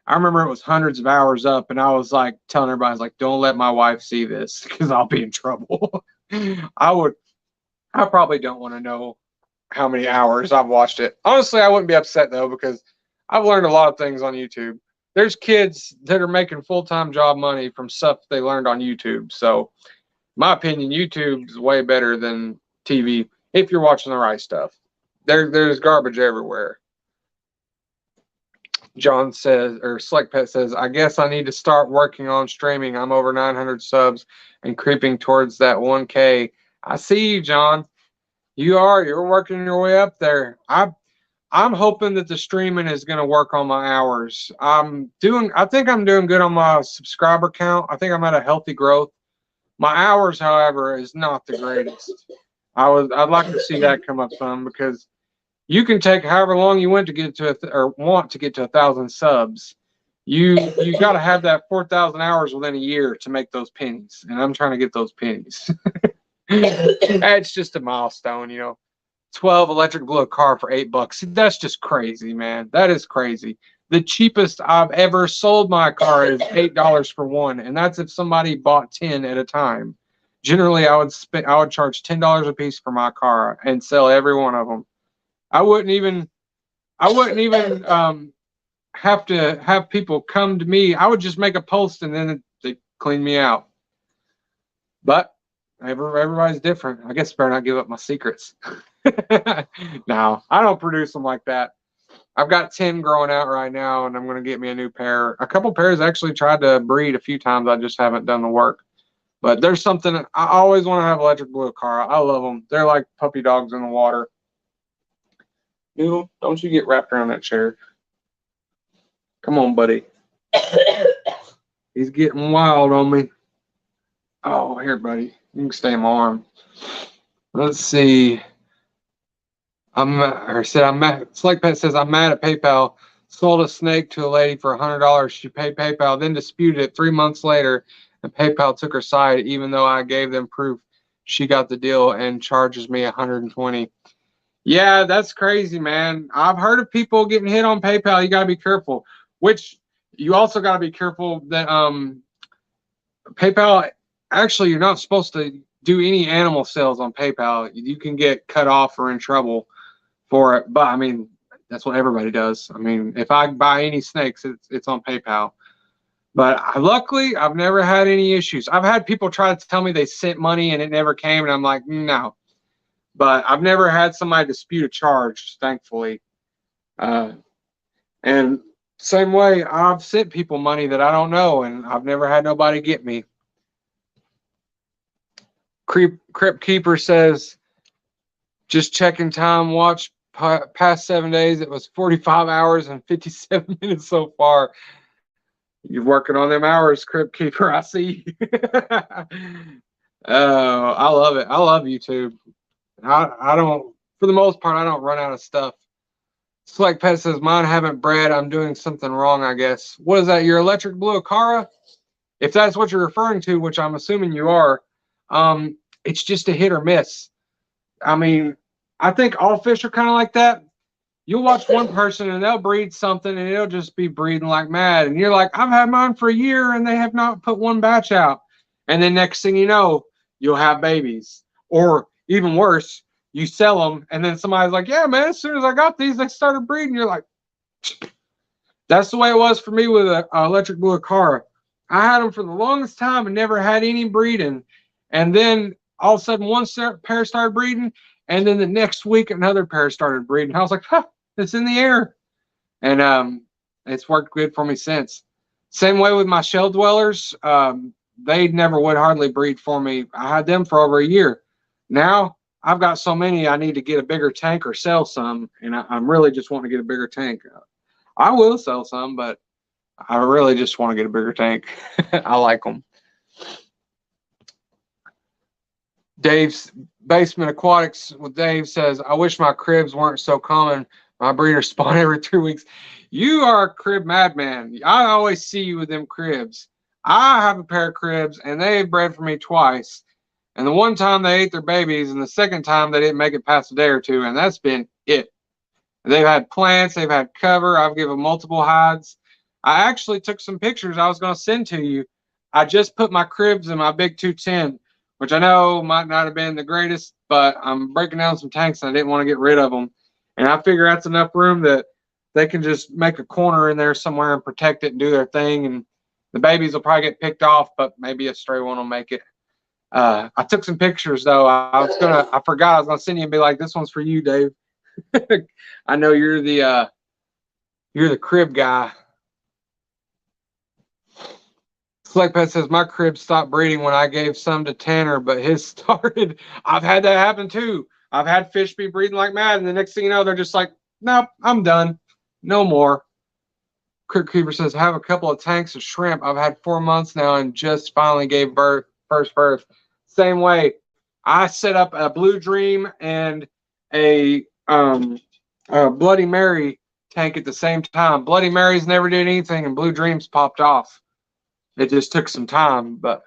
I remember it was hundreds of hours up, and I was like telling everybody, I was like, don't let my wife see this because I'll be in trouble. I probably don't want to know how many hours I've watched it. Honestly, I wouldn't be upset though, because I've learned a lot of things on YouTube. There's kids that are making full-time job money from stuff they learned on YouTube. So, my opinion, YouTube is way better than TV if you're watching the right stuff. There's garbage everywhere. John says, or Select Pet says, I guess I need to start working on streaming. I'm over 900 subs and creeping towards that 1K. I see you, John. You're working your way up there. I'm hoping that the streaming is going to work on my hours. I think I'm doing good on my subscriber count. I think I'm at a healthy growth. My hours, however, is not the greatest. I'd like to see that come up some, because you can take however long you want to get to want to get to 1,000 subs. You got to have that 4,000 hours within a year to make those pennies, and I'm trying to get those pennies. It's just a milestone, you know. 12 electric blue car for $8. That's just crazy, man. That is crazy. The cheapest I've ever sold my car is $8 for one, and that's if somebody bought 10 at a time. Generally, I would charge $10 a piece for my car and sell every one of them. I wouldn't even have to have people come to me. I would just make a post and then they clean me out. But everybody's different. I guess I better not give up my secrets. No, I don't produce them like that. I've got 10 growing out right now, and I'm going to get me a new pair. A couple pairs actually tried to breed a few times. I just haven't done the work. But there's something, I always want to have electric blue car. I love them. They're like puppy dogs in the water. Noodle, don't you get wrapped around that chair. Come on, buddy. He's getting wild on me. Oh, here, buddy. You can stay in my arm. Let's see. Select Pet says, I'm mad at PayPal. Sold a snake to a lady for $100. She paid PayPal, then disputed it 3 months later, and PayPal took her side, even though I gave them proof she got the deal and charges me $120. Yeah, that's crazy, man. I've heard of people getting hit on PayPal. You got to be careful. Which you also got to be careful that PayPal, actually, you're not supposed to do any animal sales on PayPal. You can get cut off or in trouble for it. But I mean, that's what everybody does. I mean, if I buy any snakes, it's on PayPal. But luckily, I've never had any issues. I've had people try to tell me they sent money and it never came, and I'm like, no. But I've never had somebody dispute a charge, thankfully. And same way, I've sent people money that I don't know, and I've never had nobody get me. Crypt Keeper says, just checking time, watch past 7 days. It was 45 hours and 57 minutes so far. You're working on them hours, Crypt Keeper. I see. Oh, I love it. I love YouTube. I don't, for the most part, I don't run out of stuff. Select Pet says, mine haven't bred. I'm doing something wrong, I guess. What is that? Your electric blue Acara? If that's what you're referring to, which I'm assuming you are, it's just a hit or miss. I mean, I think all fish are kind of like that. You'll watch one person and they'll breed something and it'll just be breeding like mad. And you're like, I've had mine for a year and they have not put one batch out. And then next thing you know, you'll have babies. Or even worse, you sell them and then somebody's like, yeah, man, as soon as I got these, they started breeding. You're like, that's the way it was for me with an electric blue Acara. I had them for the longest time and never had any breeding. And then all of a sudden one pair started breeding. And then the next week, another pair started breeding. I was like, huh, it's in the air. And it's worked good for me since. Same way with my shell dwellers. They never would hardly breed for me. I had them for over a year. Now, I've got so many, I need to get a bigger tank or sell some. And I'm really just wanting to get a bigger tank. I will sell some, but I really just want to get a bigger tank. I like them. Dave's Basement Aquatics with Dave says, I wish my cribs weren't so common. My breeders spawn every 2 weeks. You are a crib madman. I always see you with them cribs. I have a pair of cribs, and they bred for me twice. And the one time they ate their babies, and the second time they didn't make it past a day or two, and that's been it. They've had plants, they've had cover. I've given multiple hides. I actually took some pictures I was going to send to you. I just put my cribs in my big 210, which I know might not have been the greatest, but I'm breaking down some tanks and I didn't want to get rid of them. And I figure that's enough room that they can just make a corner in there somewhere and protect it and do their thing. And the babies will probably get picked off, but maybe a stray one will make it. I took some pictures though. I forgot I was gonna send you and be like, this one's for you, Dave. I know you're the crib guy. Select Pet says, my crib stopped breeding when I gave some to Tanner, but his started. I've had that happen too. I've had fish be breeding like mad, and the next thing you know, they're just like, nope, I'm done. No more. Crypt Keeper says, I have a couple of tanks of shrimp. I've had 4 months now and just finally gave birth, first birth. Same way. I set up a Blue Dream and a Bloody Mary tank at the same time. Bloody Marys never did anything, and Blue Dreams popped off. It just took some time, but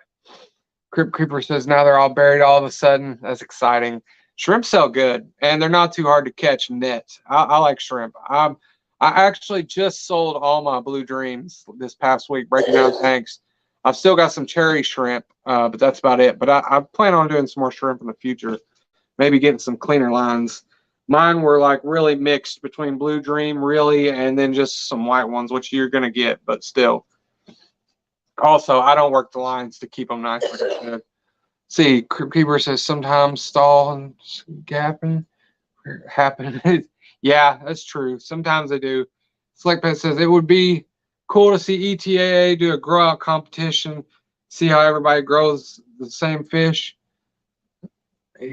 Crypt Creeper says now they're all buried all of a sudden. That's exciting. Shrimp sell good, and they're not too hard to catch net. I like shrimp. I actually just sold all my Blue Dreams this past week, breaking down tanks. I've still got some cherry shrimp, but that's about it. But I plan on doing some more shrimp in the future, maybe getting some cleaner lines. Mine were like really mixed between Blue Dream, really, and then just some white ones, which you're going to get, but still. Also, I don't work the lines to keep them nice like I should. See, Crypt Keeper says sometimes stall and gapping happen. Yeah, that's true. Sometimes they do. Select Pet says it would be cool to see ETAA do a grow out competition, see how everybody grows the same fish.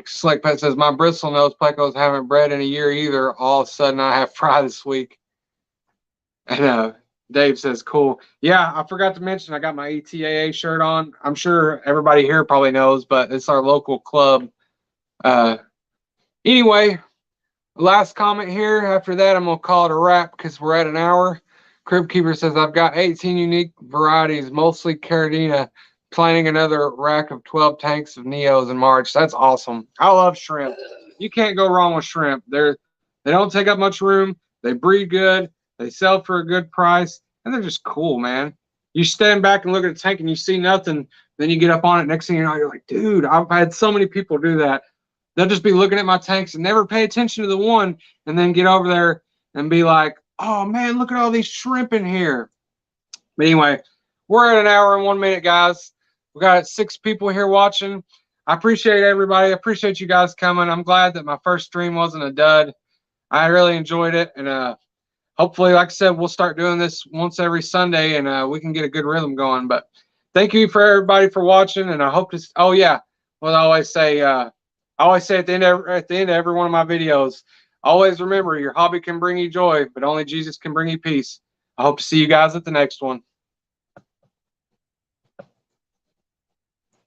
Slick Pet says, my bristle nose plecos haven't bred in a year either. All of a sudden, I have fry this week. And Dave says, cool. Yeah, I forgot to mention, I got my ETAA shirt on. I'm sure everybody here probably knows, but it's our local club. Anyway, last comment here. After that, I'm going to call it a wrap because we're at an hour. Crib Keeper says, I've got 18 unique varieties, mostly Caridina. Planning another rack of 12 tanks of Neos in March. That's awesome. I love shrimp. You can't go wrong with shrimp. They don't take up much room. They breed good. They sell for a good price. And they're just cool, man. You stand back and look at a tank and you see nothing. Then you get up on it. Next thing you know, you're like, dude, I've had so many people do that. They'll just be looking at my tanks and never pay attention to the one and then get over there and be like, oh, man, look at all these shrimp in here. But anyway, we're at an hour and 1 minute, guys. We got 6 people here watching. I appreciate everybody. I appreciate you guys coming. I'm glad that my first stream wasn't a dud. I really enjoyed it. And hopefully, like I said, we'll start doing this once every Sunday and we can get a good rhythm going. But thank you for everybody for watching. And I hope to, oh yeah, well, I always say at the end of every one of my videos, always remember your hobby can bring you joy, but only Jesus can bring you peace. I hope to see you guys at the next one.